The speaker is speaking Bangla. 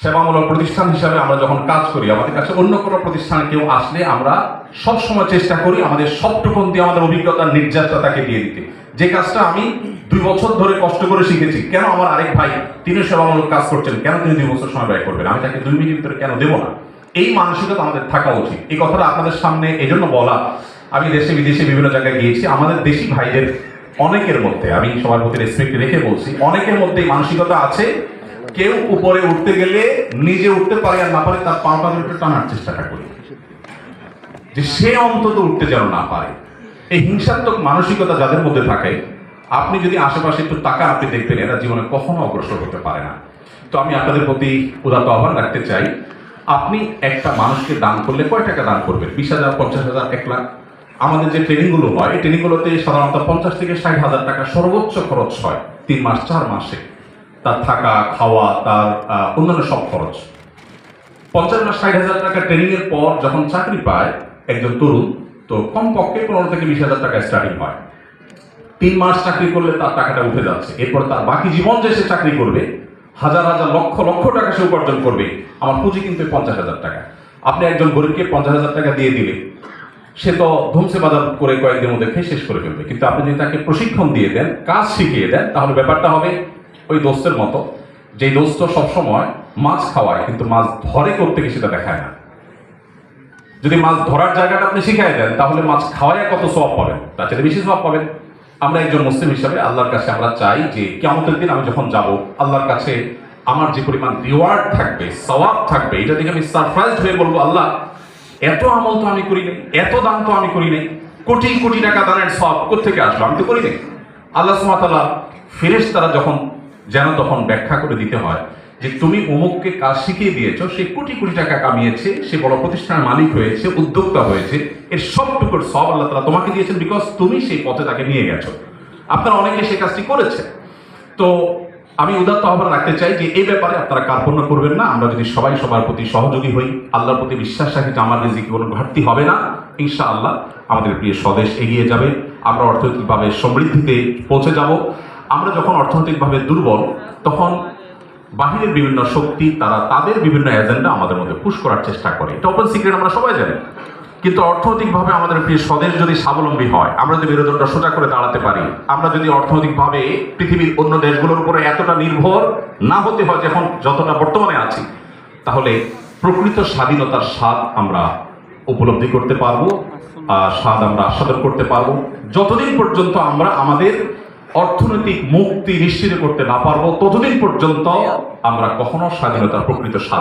সেবামূলক প্রতিষ্ঠান হিসাবে আমরা যখন কাজ করি, আমাদের কাছে অন্য কোনো প্রতিষ্ঠানে কেউ আসলে আমরা সবসময় চেষ্টা করি আমাদের সবটুকুন দিয়ে আমাদের অভিজ্ঞতার নির্যাসটা তাকে দিয়ে দিতে। যে কাজটা আমি 2 বছর ধরে কষ্ট করে শিখেছি, কেন আমার আরেক ভাই তিনি সেবামূলক কাজ করছেন, কেন তিনি 2 বছর সময় ব্যয় করবেন, আমি তাকে 2 মিনিট ভিতরে কেন দেবো না? এই মানসিকতা আমাদের থাকা উচিত। এই কথাটা আপনাদের সামনে এই জন্য বলা, আমি দেশে বিদেশে বিভিন্ন জায়গায় গিয়েছি, আমাদের দেশি ভাইদের অনেকের মধ্যে, আমি সবার প্রতি রেসপেক্ট রেখে বলছি, অনেকের মধ্যে এই মানসিকতা আছে, কেউ উপরে উঠতে গেলে নিজে উঠতে পারে আর না পারে তার পাটা একটু টানার চেষ্টাটা করি, যে সে অন্তত উঠতে যেন না পারে। এই হিংসাত্মক মানসিকতা যাদের মধ্যে থাকে, আপনি যদি আশেপাশে একটু টাকা আপনি দেখবেন, এরা জীবনে কখনো অগ্রসর হতে পারে না। তো আমি আপনাদের প্রতি উদাত্ত আহ্বান রাখতে চাই, আপনি একটা মানুষকে দান করলে কয় টাকা দান করবেন? 20,000, 50,000, 1 লাখ? আমাদের যে ট্রেনিংগুলো হয়, এই ট্রেনিংগুলোতে সাধারণত 50 থেকে 60,000 টাকা সর্বোচ্চ খরচ হয় 3 মাস 4 মাসে, তার থাকা খাওয়া তার অন্যান্য সব খরচ। 50 বা 60,000 টাকা ট্রেনিং এর পর যখন চাকরি পায় একজন তরুণ, তো কমপক্ষে 15 থেকে 20,000 টাকা স্টার্টিং হয়। 3 মাস চাকরি করলে তার টাকাটা উঠে যাচ্ছে। এরপর তার বাকি জীবন যে সে চাকরি করবে, হাজার হাজার লক্ষ লক্ষ টাকা সে উপার্জন করবে। আমার পুঁজি কিন্তু 50,000 টাকা। আপনি একজন গরিবকে 50,000 টাকা দিয়ে দিলে সে তো ধুমসে বাজার করে কয়েকদিনের মধ্যে খেয়ে শেষ করে ফেলবে। কিন্তু আপনি যদি তাকে প্রশিক্ষণ দিয়ে দেন, কাজ শিখিয়ে দেন, তাহলে ব্যাপারটা হবে ওই দোস্তের মতো, যে দোস্ত সবসময় মাছ খাওয়ায় কিন্তু মাছ ধরে করতে গিয়ে সেটা দেখায় না। যদি মাছ ধরার জায়গাটা আপনি শিখাই দেন, তাহলে মাছ খাওয়ায় কত সওয়াব পাবেন, তার চেয়ে বেশি সওয়াব পাবেন। আমরা একজন মুসলিম হিসাবে আল্লাহর কাছে আমরা চাই যে কিয়ামতের দিন আমি যখন যাব, আল্লাহর কাছে আমার যে পরিমাণ রিওয়ার্ড থাকবে, সওয়াব থাকবে, এটা দেখে আমি সারপ্রাইজ হয়ে বলবো, আল্লাহ এত আমল তো আমি করি নাই, এত দান তো আমি করি নাই, কোটি কোটি টাকা দানের সওয়াব কোত্থেকে আসলো, আমি তো করি নাই। আল্লাহ সুবহানাহু ওয়া তাআলা ফেরেশতারা যখন যেন তখন ব্যাখ্যা করে দিতে হয় যে তুমি অমুককে কাজ শিখিয়ে দিয়েছো, সে কোটি কোটি টাকা কামিয়েছে, সে বড় প্রতিষ্ঠানের মালিক হয়েছে, উদ্যোক্তা হয়েছে, এর সবটুকুর সব আল্লাহ তাআলা তোমাকে দিয়েছেন, বিকজ তুমি সেই পথে তাকে নিয়ে গেছো। আপনারা অনেকে সেই কাজটি করেছে। তো আমি উদাত্ত আহ্বান রাখতে চাই যে এই ব্যাপারে আপনারা কার্পণ্য করবেন না। আমরা যদি সবাই সবার প্রতি সহযোগী হই, আল্লাহর প্রতি বিশ্বাস রাখি যে আমার রিজিকে কোনো ঘাটতি হবে না, ইনশাআল্লাহ আমাদের প্রিয় স্বদেশ এগিয়ে যাবে, আমরা অর্থনৈতিকভাবে সমৃদ্ধিতে পৌঁছে যাব। আমরা যখন অর্থনৈতিকভাবে দুর্বল, তখন বাহিরের বিভিন্ন শক্তি তারা তাদের বিভিন্ন এজেন্ডা আমাদের মধ্যে পুশ করার চেষ্টা করে, এটা ওপেন সিক্রেট, আমরা সবাই জানি। কিন্তু অর্থনৈতিকভাবে আমাদের প্রিয় স্বদেশ যদি স্বাবলম্বী হয়, আমরা যদি মেরুদণ্ডটা সোজা করে দাঁড়াতে পারি, আমরা যদি অর্থনৈতিকভাবে পৃথিবীর অন্য দেশগুলোর উপরে এতটা নির্ভর না হতে হয় যখন যতটা বর্তমানে আছি, তাহলে প্রকৃত স্বাধীনতার স্বাদ আমরা উপলব্ধি করতে পারবো, স্বাদ আমরা আস্বাদন করতে পারবো। যতদিন পর্যন্ত আমরা আমাদের অর্থনৈতিক মুক্তি নিশ্চিত করতে না পারবো, ততদিন পর্যন্ত আমরা কখনো স্বাধীনতার প্রকৃত স্বাদ